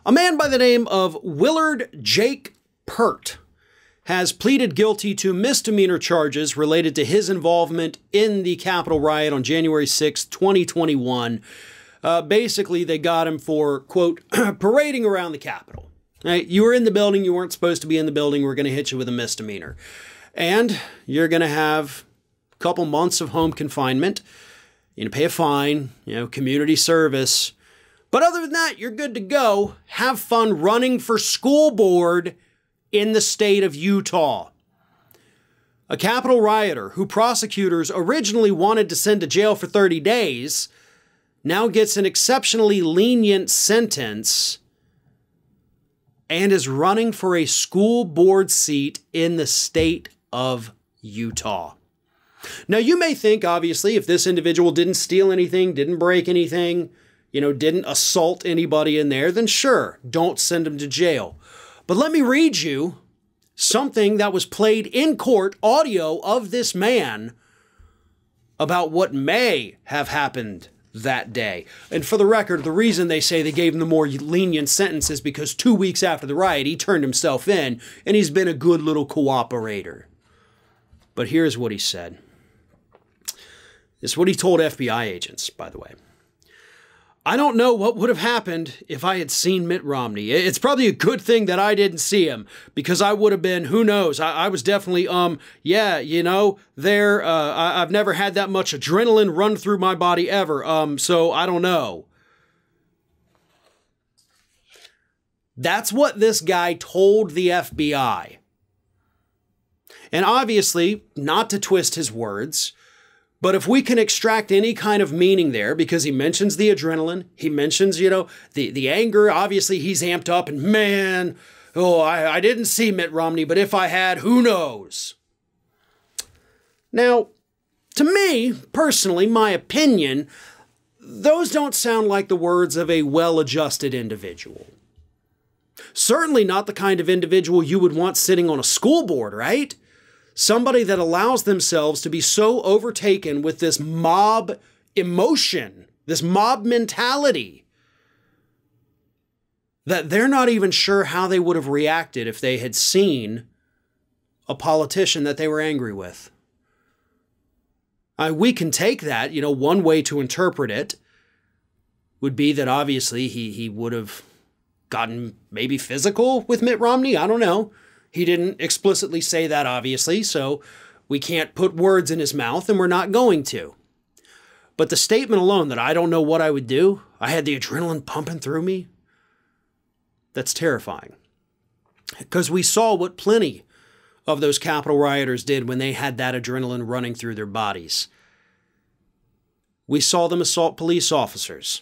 A man by the name of Willard Jake PERT has pleaded guilty to misdemeanor charges related to his involvement in the Capitol riot on January 6, 2021. Basically, they got him for, quote, parading around the Capitol. Right? You were in the building, you weren't supposed to be in the building, we're going to hit you with a misdemeanor. And you're going to have a couple months of home confinement. You're going to pay a fine, community service. But other than that, you're good to go. Have fun running for school board in the state of Utah. A Capitol rioter who prosecutors originally wanted to send to jail for 30 days now gets an exceptionally lenient sentence and is running for a school board seat in the state of Utah. Now, you may think, obviously, if this individual didn't steal anything, didn't break anything, didn't assault anybody in there, then sure, don't send him to jail. But let me read you something that was played in court, audio of this man, about what may have happened that day. And for the record, the reason they say they gave him the more lenient sentence is because 2 weeks after the riot, he turned himself in, and he's been a good little cooperator. But here's what he said. This is what he told FBI agents, by the way. I don't know what would have happened if I had seen Mitt Romney. It's probably a good thing that I didn't see him, because I would have been, who knows, I was definitely, I've never had that much adrenaline run through my body ever, so I don't know. That's what this guy told the FBI. And obviously, not to twist his words, but if we can extract any kind of meaning there, because he mentions the adrenaline, he mentions, the anger, obviously he's amped up, and man, I didn't see Mitt Romney, but if I had, who knows? Now, to me, personally, my opinion, those don't sound like the words of a well-adjusted individual. Certainly not the kind of individual you would want sitting on a school board, right? Somebody that allows themselves to be so overtaken with this mob emotion, this mob mentality, that they're not even sure how they would have reacted if they had seen a politician that they were angry with. We can take that, one way to interpret it would be that obviously he would have gotten maybe physical with Mitt Romney. I don't know. He didn't explicitly say that, obviously, so we can't put words in his mouth, and we're not going to. But the statement alone that I don't know what I would do, I had the adrenaline pumping through me, that's terrifying. Because we saw what plenty of those Capitol rioters did when they had that adrenaline running through their bodies. We saw them assault police officers.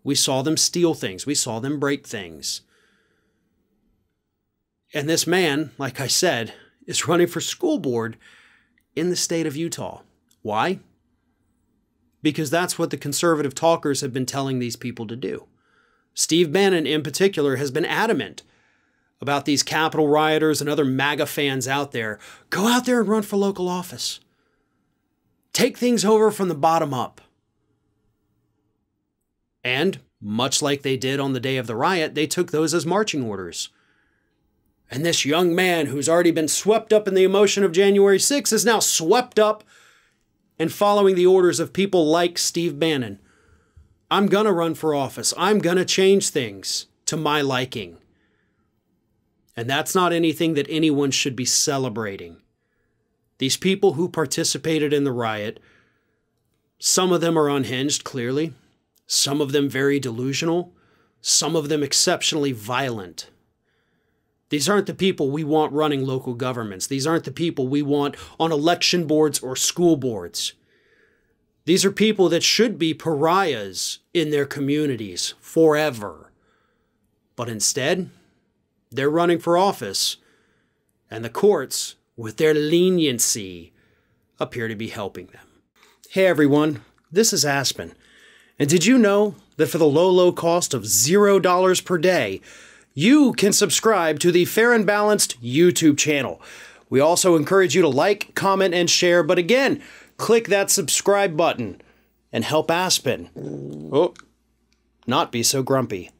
We saw them steal things. We saw them break things. And this man, like I said, is running for school board in the state of Utah. Why? Because that's what the conservative talkers have been telling these people to do. Steve Bannon, in particular, has been adamant about these Capitol rioters and other MAGA fans out there. Go out there and run for local office. Take things over from the bottom up. And, much like they did on the day of the riot, they took those as marching orders. And this young man who's already been swept up in the emotion of January 6th is now swept up and following the orders of people like Steve Bannon. I'm going to run for office. I'm going to change things to my liking. And that's not anything that anyone should be celebrating. These people who participated in the riot, some of them are unhinged, clearly. Some of them very delusional. Some of them exceptionally violent. These aren't the people we want running local governments. These aren't the people we want on election boards or school boards. These are people that should be pariahs in their communities forever. But instead, they're running for office, and the courts, with their leniency, appear to be helping them. Hey everyone, this is Aspen. And did you know that for the low cost of $0 per day, you can subscribe to the Fair and Balanced YouTube channel. We also encourage you to like, comment, and share, but again, click that subscribe button and help Aspen not be so grumpy.